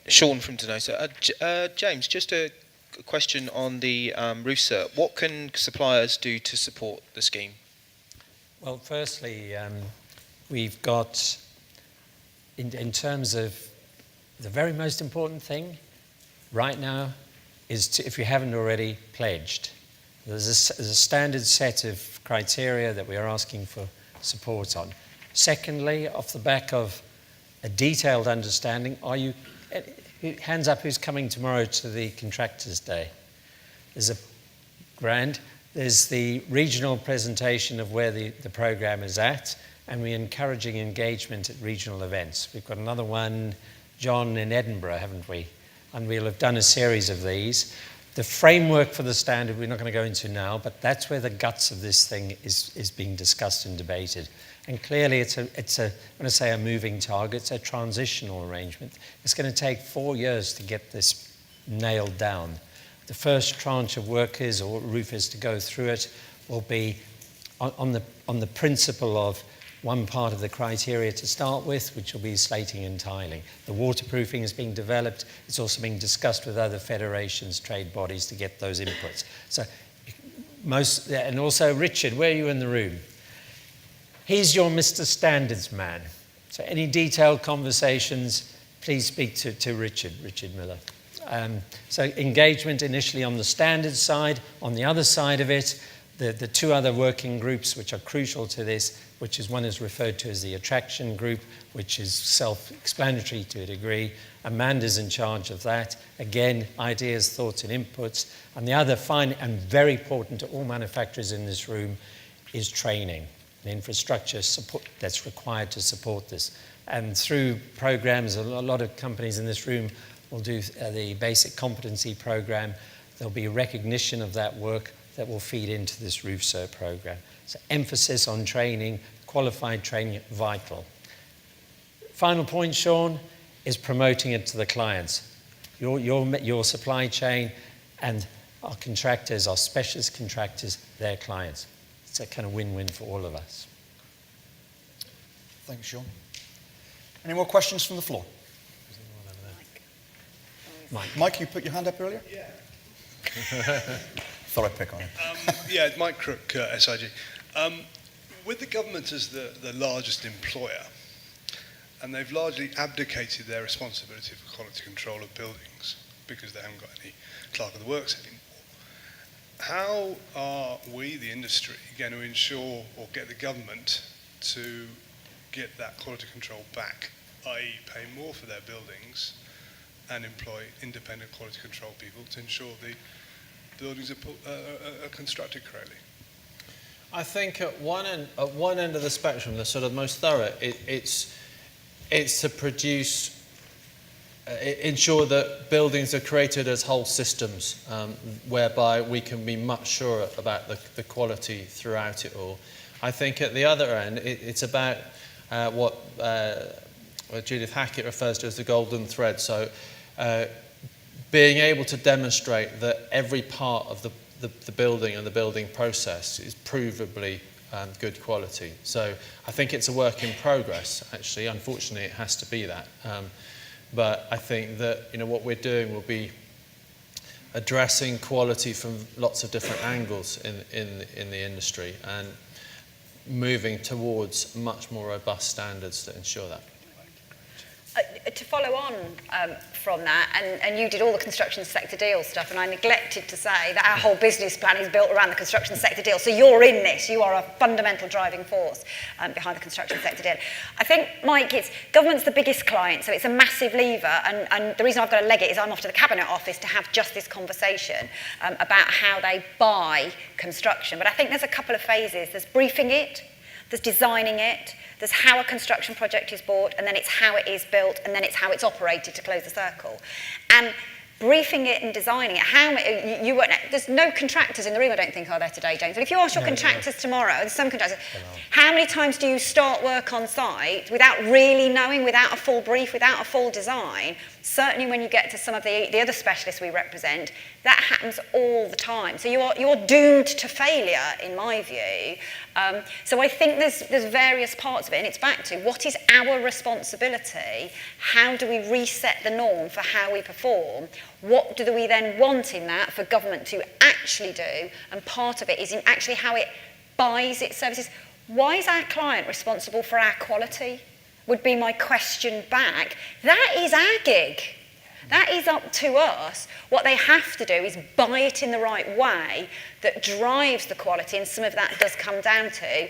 Sean from Denosa. James, just a question on the roof cert. What can suppliers do to support the scheme? Well, firstly, we've got, in terms of the very most important thing right now is to, if you haven't already, pledged. There's a standard set of criteria that we are asking for support on. Secondly, off the back of a detailed understanding, hands up who's coming tomorrow to the Contractors' Day? There's the regional presentation of where the programme is at, and we're encouraging engagement at regional events. We've got another one, John, in Edinburgh, haven't we? And we'll have done a series of these. The framework for the standard we're not going to go into now, but that's where the guts of this thing is being discussed and debated. And clearly it's when I say a moving target, it's a transitional arrangement. It's going to take 4 years to get this nailed down. The first tranche of workers or roofers to go through it will be on the principle of one part of the criteria to start with, which will be slating and tiling. The waterproofing is being developed. It's also being discussed with other federations, trade bodies to get those inputs. So and also Richard, where are you in the room? He's your Mr. Standards man. So any detailed conversations, please speak to Richard Miller. So engagement initially on the standards side. On the other side of it, the two other working groups which are crucial to this, which is one is referred to as the attraction group, which is self-explanatory to a degree. Amanda's in charge of that. Again, ideas, thoughts and inputs. And the other fine and very important to all manufacturers in this room is training and infrastructure support that's required to support this. And through programs, a lot of companies in this room will do the basic competency program. There'll be recognition of that work that will feed into this roof cert program. So emphasis on training, qualified training, vital. Final point, Sean, is promoting it to the clients. Your supply chain and our contractors, our specialist contractors, their clients. It's a kind of win-win for all of us. Thanks, Sean. Any more questions from the floor? Mike, you put your hand up earlier? Yeah. Thought I'd pick on you. Mike Crook, SIG. With the government as the largest employer, and they've largely abdicated their responsibility for quality control of buildings because they haven't got any clerk of the works anymore, how are we, the industry, going to ensure or get the government to get that quality control back, i.e. pay more for their buildings and employ independent quality control people to ensure the buildings are constructed correctly? I think at one end of the spectrum, the sort of most thorough, it's to produce, ensure that buildings are created as whole systems, whereby we can be much surer about the quality throughout it all. I think at the other end, it's about what Judith Hackett refers to as the golden thread. So being able to demonstrate that every part of the building and the building process is provably good quality. So I think it's a work in progress, actually. Unfortunately, it has to be that. But I think that what we're doing will be addressing quality from lots of different angles in the industry and moving towards much more robust standards to ensure that. To follow on from that, and you did all the construction sector deal stuff, and I neglected to say that our whole business plan is built around the construction sector deal. So you're in this. You are a fundamental driving force behind the construction sector deal. I think, Mike, government's the biggest client, so it's a massive lever. And the reason I've got to leg it is I'm off to the Cabinet Office to have just this conversation about how they buy construction. But I think there's a couple of phases. There's briefing it, there's designing it, there's how a construction project is bought, and then it's how it is built, and then it's how it's operated to close the circle. And briefing it and designing it, there's no contractors in the room, I don't think, are there today, James? But if you ask your contractors tomorrow, there's some contractors, how many times do you start work on site without really knowing, without a full brief, without a full design, Certainly when you get to some of the other specialists we represent, that happens all the time. So you're doomed to failure, in my view. So I think there's various parts of it, and it's back to what is our responsibility? How do we reset the norm for how we perform? What do we then want in that for government to actually do? And part of it is in actually how it buys its services. Why is our client responsible for our quality? Would be my question back. That is our gig. That is up to us. What they have to do is buy it in the right way that drives the quality, and some of that does come down to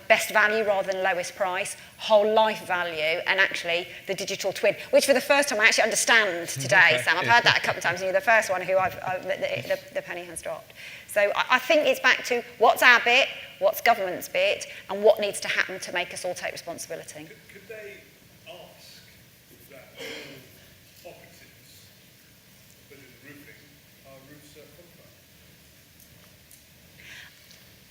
best value rather than lowest price, whole life value, and actually the digital twin, which for the first time I actually understand today, Sam. I've heard that a couple of times, and you're the first one who the penny has dropped. So I think it's back to what's our bit, what's government's bit, and what needs to happen to make us all take responsibility. Could they ask if that all operatives within roofing are roof cert qualified?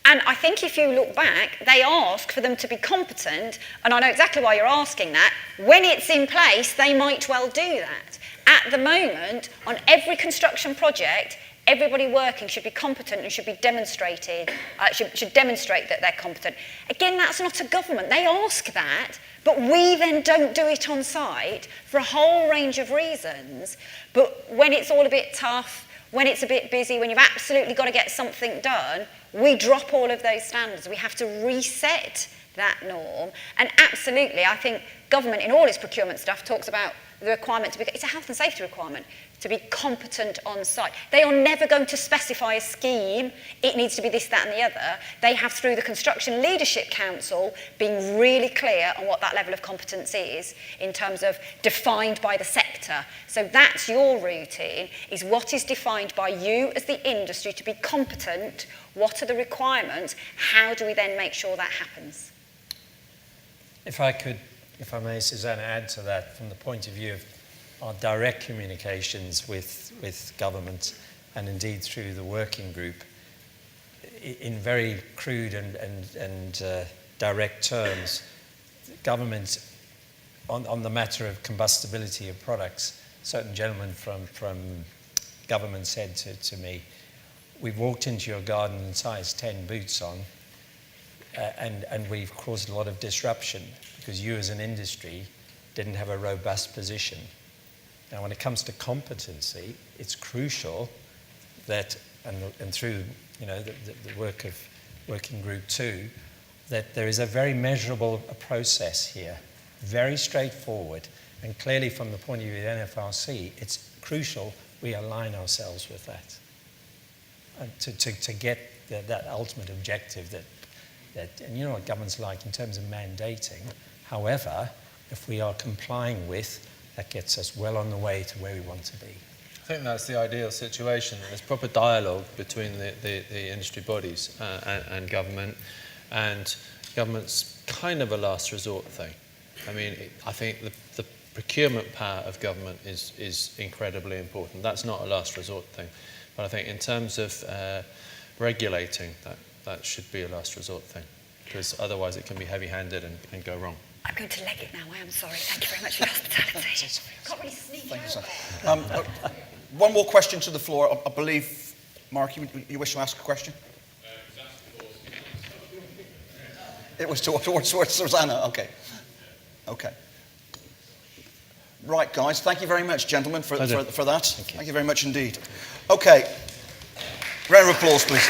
And I think if you look back, they ask for them to be competent, and I know exactly why you're asking that. When it's in place, they might well do that. At the moment, on every construction project, everybody working should be competent and should be demonstrated, should demonstrate that they're competent. Again, that's not a government. They ask that, but we then don't do it on site for a whole range of reasons. But when it's all a bit tough, when it's a bit busy, when you've absolutely got to get something done, we drop all of those standards. We have to reset that norm. And absolutely, I think government in all its procurement stuff talks about the requirement to be, it's a health and safety requirement, to be competent on site. They are never going to specify a scheme, it needs to be this, that and the other. They have, through the Construction Leadership Council, been really clear on what that level of competence is in terms of defined by the sector. So that's your routine, is what is defined by you as the industry to be competent, what are the requirements, how do we then make sure that happens? If I may, Susanna, add to that from the point of view of our direct communications with government and indeed through the working group, in very crude and direct terms, government, on the matter of combustibility of products, a certain gentleman from government said to me, we've walked into your garden and size 10 boots on, and we've caused a lot of disruption because you as an industry didn't have a robust position. Now, when it comes to competency, it's crucial that, and through the work of Working Group 2, that there is a very measurable process here, very straightforward, and clearly from the point of view of NFRC, it's crucial we align ourselves with that, and to get that ultimate objective that, and you know what government's like in terms of mandating. However, if we are complying with, that gets us well on the way to where we want to be. I think that's the ideal situation. There's proper dialogue between the industry bodies and government, and government's kind of a last resort thing. I mean, I think the procurement power of government is incredibly important. That's not a last resort thing. But I think in terms of regulating, that should be a last resort thing, because otherwise it can be heavy-handed and go wrong. I'm going to leg it now, I am sorry. Thank you very much for your hospitality. Can't really sneak Thank you, over. sir. One more question to the floor. I believe, Mark, you wish to ask a question? It was towards Susanna. Okay. Right, guys. Thank you very much, gentlemen, for that. Thank you very much indeed. Okay. Round of applause, please.